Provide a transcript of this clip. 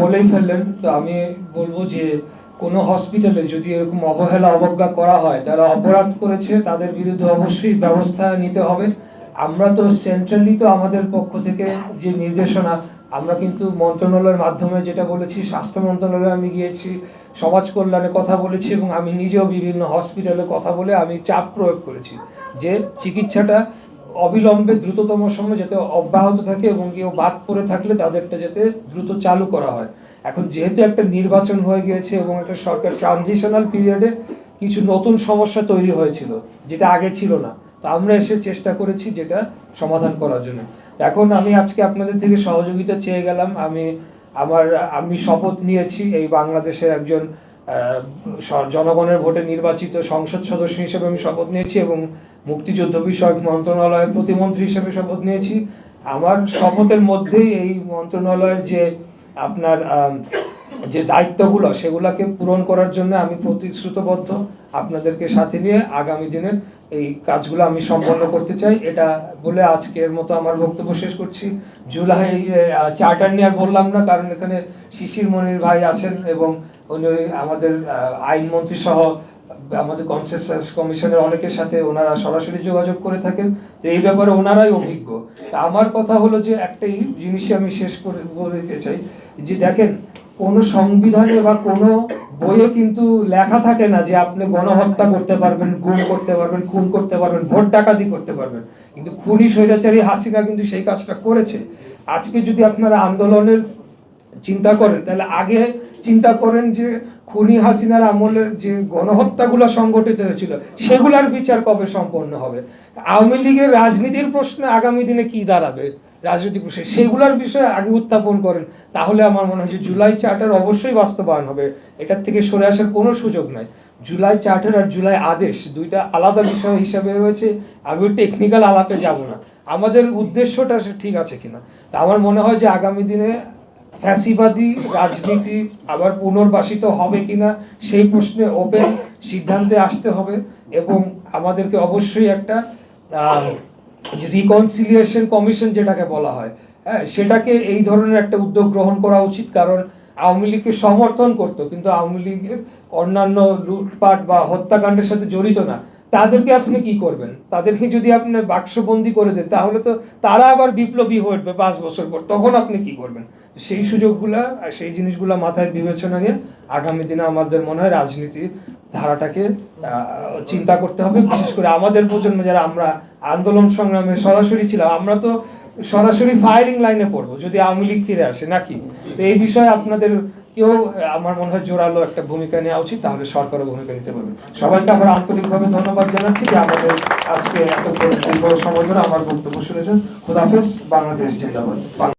বলেই ফেললেন, তো আমি বলবো যে কোনো হসপিটালে যদি এরকম অবহেলা অবজ্ঞা করা হয়, তারা অপরাধ করেছে, তাদের বিরুদ্ধে অবশ্যই ব্যবস্থা নিতে হবে। আমরা তো সেন্ট্রালি তো আমাদের পক্ষ থেকে যে নির্দেশনা, আমরা কিন্তু মন্ত্রণালয়ের মাধ্যমে যেটা বলেছি, স্বাস্থ্য মন্ত্রণালয়ে আমি গিয়েছি, সমাজ কল্যাণে কথা বলেছি এবং আমি নিজেও বিভিন্ন হসপিটালে কথা বলে আমি চাপ প্রয়োগ করেছি যে চিকিৎসাটা অবিলম্বে দ্রুততম সময় যাতে অব্যাহত থাকে এবং কেউ বাদ পড়ে থাকলে তাদেরটা যাতে দ্রুত চালু করা হয়। এখন যেহেতু একটা নির্বাচন হয়ে গিয়েছে এবং একটা সরকার ট্রানজিশনাল পিরিয়ডে কিছু নতুন সমস্যা তৈরি হয়েছিল যেটা আগে ছিল না, তো আমরা এসে চেষ্টা করেছি যেটা সমাধান করার জন্য। এখন আমি আজকে আপনাদের থেকে সহযোগিতা চেয়ে গেলাম। আমি শপথ নিয়েছি এই বাংলাদেশের একজন জনগণের ভোটে নির্বাচিত সংসদ সদস্য হিসেবে আমি শপথ নিয়েছি এবং মুক্তিযুদ্ধ বিষয়ক মন্ত্রণালয়ের প্রতিমন্ত্রী হিসেবে শপথ নিয়েছি। আমার শপথের মধ্যেই এই মন্ত্রণালয়ের যে আপনার যে দায়িত্বগুলো সেগুলোকে পূরণ করার জন্য আমি প্রতিশ্রুতবদ্ধ। আপনাদেরকে সাথে নিয়ে আগামী দিনে এই কাজগুলো আমি সম্পন্ন করতে চাই, এটা বলে আজকের মতো আমার বক্তব্য শেষ করছি। জুলাই চার্টার নিয়ে আর বললাম না, কারণ এখানে শিশির মনির ভাই আছেন এবং উনি আমাদের আইনমন্ত্রী সহ আমাদের কনসেনসাস কমিশনের অনেকের সাথে ওনারা সরাসরি যোগাযোগ করে থাকেন, তো এই ব্যাপারে ওনারাই অভিজ্ঞ। তা আমার কথা হলো যে একটাই জিনিসই আমি শেষ করে বলতে চাই যে দেখেন, কোনো সংবিধানে বা কোনো বইয়ে কিন্তু লেখা থাকে না যে আপনি গণহত্যা করতে পারবেন, গুম করতে পারবেন, খুন করতে পারবেন, ভোট ডাকাতি করতে পারবেন। কিন্তু খুনি স্বৈরাচারী হাসিনা কিন্তু সেই কাজটা করেছে। আজকে যদি আপনারা আন্দোলনের চিন্তা করেন তাহলে আগে চিন্তা করেন যে খুনি হাসিনার আমলের যে গণহত্যাগুলো সংগঠিত হয়েছিল সেগুলোর বিচার কবে সম্পন্ন হবে। আওয়ামী লীগের রাজনীতির প্রশ্নে আগামী দিনে কি দাঁড়াবে, রাজনৈতিক প্রশ্নে সেগুলোর বিষয়ে আগে উত্থাপন করেন, তাহলে আমার মনে হয় যে জুলাই চার্টার অবশ্যই বাস্তবায়ন হবে। এটার থেকে সরে আসার কোনো সুযোগ নাই। জুলাই চার্টার আর জুলাই আদেশ দুইটা আলাদা বিষয় হিসাবে রয়েছে। আমি টেকনিক্যাল আলাপে যাব না, আমাদের উদ্দেশ্যটা ঠিক আছে কিনা। তা আমার মনে হয় যে আগামী দিনে ফ্যাসিবাদী রাজনীতি আবার পুনর্বাসিত হবে কিনা সেই প্রশ্নে ওপেন সিদ্ধান্তে আসতে হবে এবং আমাদেরকে অবশ্যই একটা যে রিকনসিলিয়েশন কমিশন যেটাকে বলা হয়, হ্যাঁ, সেটাকে এই ধরনের একটা উদ্যোগ গ্রহণ করা উচিত। কারণ আওয়ামী লীগকে সমর্থন করতো কিন্তু আওয়ামী লীগের অন্যান্য লুটপাট বা হত্যাকাণ্ডের সাথে জড়িত না, তাদেরকে আপনি কি করবেন? তাদেরকে যদি আপনি বাক্সবন্দি করে দেন তাহলে তো তারা আবার বিপ্লবী হয়ে উঠবে 5 বছর পর, তখন আপনি কি করবেন? সেই সুযোগগুলা, সেই জিনিসগুলা মাথায় বিবেচনা নিয়ে আগামী দিনে আমাদের মনে হয় রাজনীতির ধারাটাকে চিন্তা করতে হবে। বিশেষ করে আমাদের প্রজন্ম যারা আমরা আন্দোলন সংগ্রামে সরাসরি ছিলাম, আমরা তো সরাসরি ফায়ারিং লাইনে পড়বো যদি আওয়ামী লীগ ফিরে আসে নাকি। তো এই বিষয়ে আপনাদের কেউ আমার মনে হয় জোরালো একটা ভূমিকা নেওয়া উচিত, তাহলে সরকারও ভূমিকা নিতে পারবে। সবাইকে আবার আন্তরিকভাবে ধন্যবাদ জানাচ্ছি যে আমাদের আজকে এত দীর্ঘ সময় ধরে আমার বক্তব্য শুনেছেন। খোদাহাফেজ। বাংলাদেশ জিন্দাবাদ।